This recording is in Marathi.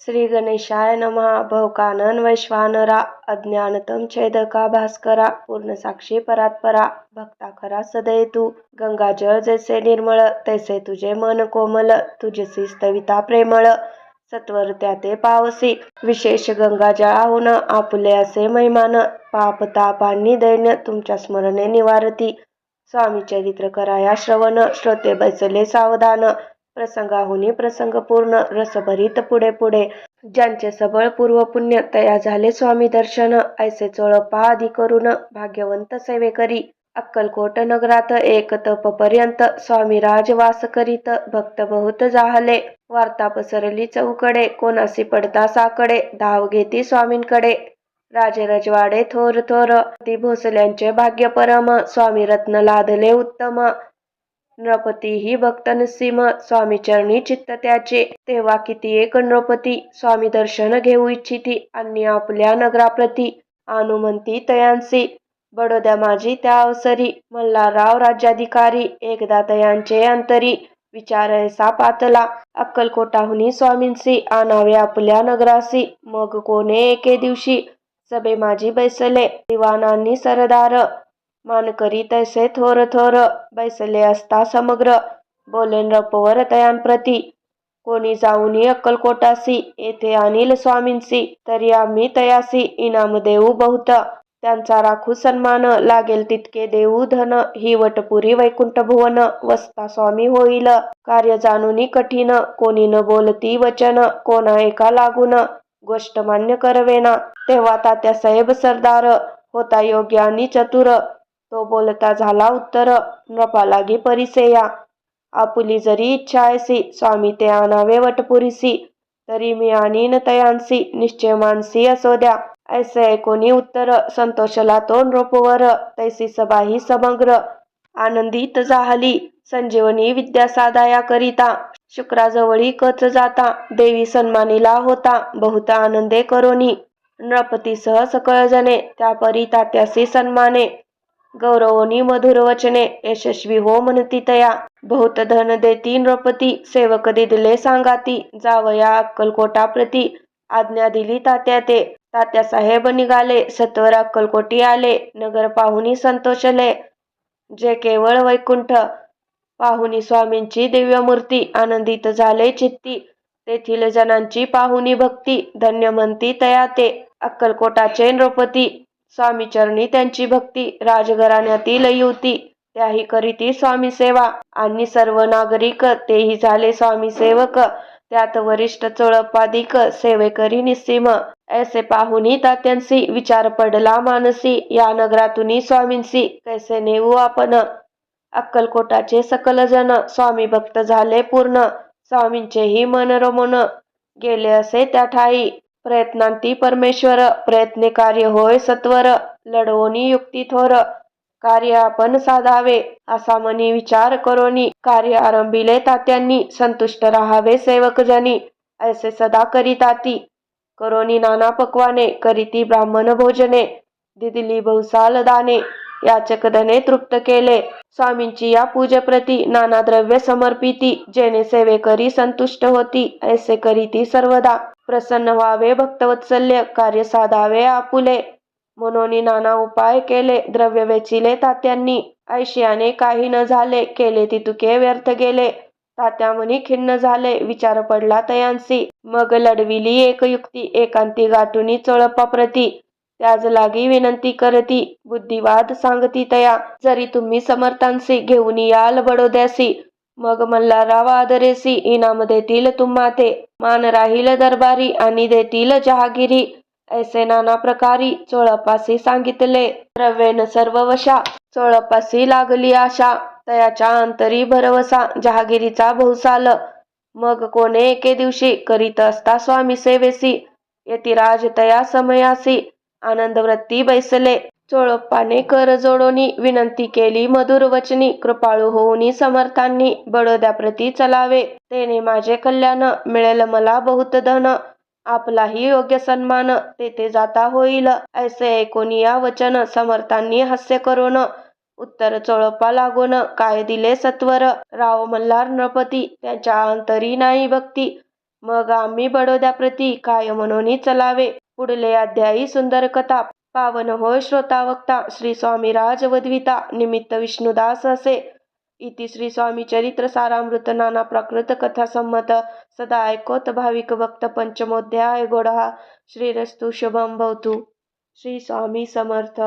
श्री गणेशाय नमः. भवकानन वैश्वानरा अज्ञानतम छेदका भास्करा पूर्णसाक्षी परात्परा भक्ता खरा सदय तू. गंगाजळ जैसे निर्मळ तैसे तुझे मन कोमल. तुझसी स्तविता प्रेमळ सत्वर त्या ते पावसी. विशेष गंगाजळाहून आपुले असे महिमान. पाप तापांनी दैन्य तुमच्या स्मरणे निवारती. स्वामी चरित्र कराया श्रवण श्रोते बैसले सावधान. प्रसंगाहुनी प्रसंग पूर्ण रसभरीत पुढे पुढे. ज्यांचे सबळ पूर्व पुण्य तया झाले स्वामी दर्शन. ऐसे चोळप्पा आदी करून भाग्यवंत सेवेकरी. अक्कलकोट नगरात एक तप पर्यंत स्वामी राज वास करीत. भक्त बहुत जाहले वार्ता पसरली चौकडे. कोणासी पडता साकडे धाव घेती स्वामींकडे. राजे रजवाडे थोर थोर ती भोसल्यांचे भाग्य परम. स्वामी रत्न लादले उत्तम नृपतीही भक्त नसीम. स्वामी चरणी चित्त त्याचे तेव्हा किती एक नृपती. स्वामी दर्शन घेऊ इच्छिती आणि आपल्या नगराप्रती. अनुमंती तयांसी बडोद्या माझी त्या अवसरी. मल्हारराव राज्याधिकारी एकदा तयांचे अंतरी. विचार ऐसा पातला अक्कलकोटाहुनी स्वामींसी. आणावे आपल्या नगरासी. मग कोणे एके दिवशी सभे माझी बैसले. दिवाणांनी सरदार मानकरी तैसे थोर थोर. बैसले असता समग्र बोले नृपवर तयांप्रती. कोणी जाऊनी अक्कलकोटासी. येथे आणील स्वामींसी. तरी आम्ही तयासी इनाम देऊ बहुत. त्यांचा राखू सन्मान लागेल तितके देऊ धन. ही वटपुरी वैकुंठ भुवन वसता स्वामी होईल. कार्य जाणूनी कठीण कोणी न बोलती वचन. कोणा एका लागून गोष्ट मान्य करवेना. तेव्हा तात्यासाहेब सरदार होता योग्य आणि चतुर. तो बोलता झाला उत्तर नृपा लागी परिसेया. आपुली जरी इच्छा ऐसी स्वामी ते आणावे वटपुरीसी. तरी मी आणीन तयांसी निश्चय मानसी असो द्या. ऐसे ऐकोनी उत्तर संतोषला तो नृपवर. तैसी सभाही समग्र आनंदित झाली. संजीवनी विद्या साधाया करिता शुक्राजवळी कच जाता. देवी सन्मानिला होता बहुत आनंदे करोनी. नृपतीसह सकळ जने त्या परी तात्यासी सन्माने. गौरवोनी मधुर वचने यशस्वी हो म्हणती तया. बहुत धन देती नृपती सेवक दिदले सांगाती. जावया अक्कलकोटाप्रती आज्ञा दिली तात्या ते. तात्यासाहेब निघाले सत्वर अक्कलकोटी आले. नगर पाहुनी संतोषले जे केवळ वैकुंठ. पाहुनी स्वामींची दिव्य मूर्ती आनंदित झाले चित्ती. तेथील जनांची पाहुनी भक्ती धन्य म्हणती तया ते. अक्कलकोटाचे नृपती स्वामी चरणी त्यांची भक्ती. राजघराण्यातील युवती त्याही करीती स्वामी सेवा. आणि सर्व नागरिक तेही झाले स्वामी सेवक. त्यात वरिष्ठ चोळप्पादिक सेवेकरी निस्सीम. ऐसे पाहुनी तात्यांसी विचार पडला मानसी. या नगरातुनी स्वामींसी कैसे नेऊ आपण. अक्कलकोटाचे सकल जन स्वामी भक्त झाले पूर्ण. स्वामींचेही मन रमून गेले असे त्या ठाई. प्रयत्नांती परमेश्वर प्रयत्ने कार्य होय सत्वर. लढवोनी युक्ती थोर कार्य आपण साधावे. असा मनी विचार करोनी कार्य आरंभिले तात्यांनी. संतुष्ट राहावे सेवकजनी ऐसे सदा करीताती. करोनी नाना पक्वाने करीती ब्राह्मण भोजने. दिदिली बहुसाल दाने याचक धने तृप्त केले. स्वामींची या पूजेप्रती नाना द्रव्य समर्पिती. जेणे सेवेकरी संतुष्ट होती ऐसे करीती सर्वदा. प्रसन्न व्हावे भक्तवत्सल्य कार्य साधावे आपुले. म्हणून नाना उपाय केले द्रव्य वेचिले तात्यांनी. ऐशियाने काही न झाले केले तितुके व्यर्थ गेले. तात्या मनी खिन्न झाले विचार पडला तयांसी. मग लढविली एक युक्ती एकांती गाठुनी चोळप्पाप्रती. त्याज लागी विनंती करती बुद्धिवाद सांगती तया. जरी तुम्ही समर्थांसी घेऊन याल बडोद्यासी. मग मल्हारराव आदरेसी इनाम देतील तुम्हा ते. मान राहील दरबारी आणि देतील जहागिरी. ऐसे नाना प्रकारी चोळप्पासी सांगितले. द्रव्येन सर्व वशा चोळप्पासी लागली आशा. तयाच्या अंतरी भरवसा जहागिरीचा बहुसाल. मग कोणे एके दिवशी करीत असता स्वामी सेवेसी. यतिराज तया समयासी आनंदवृत्ती बैसले. चोळप्पाने कर जोडोनी विनंती केली मधुर वचनी. कृपाळू होऊनी समर्थांनी बडोद्याप्रती चलावे. तेने माझे कल्याण मिळेल मला बहुत धन. आपलाही योग्य सन्मान तेथे जाता होईल. ऐसे ऐकोनी या वचन समर्थांनी हास्य करून उत्तर चोळप्पा लागून काय दिले सत्वर. राव मल्हार नृपती त्यांच्या अंतरी नाही भक्ती. मग आम्ही बडोद्याप्रती काय म्हणून चलावे. पुढले अध्यायी सुंदर कथा. पावन होय श्रोतावक्ता श्री स्वामी राजवद्विता निमित्त विष्णुदास असे. इति श्री स्वामी चरित्र सारामृत नाना प्राकृत कथा संमत सदा ऐकोत भाविक भक्त पंचमोध्याय गोडहा. श्रीरस्तु शुभम भवतु. श्री स्वामी समर्थ.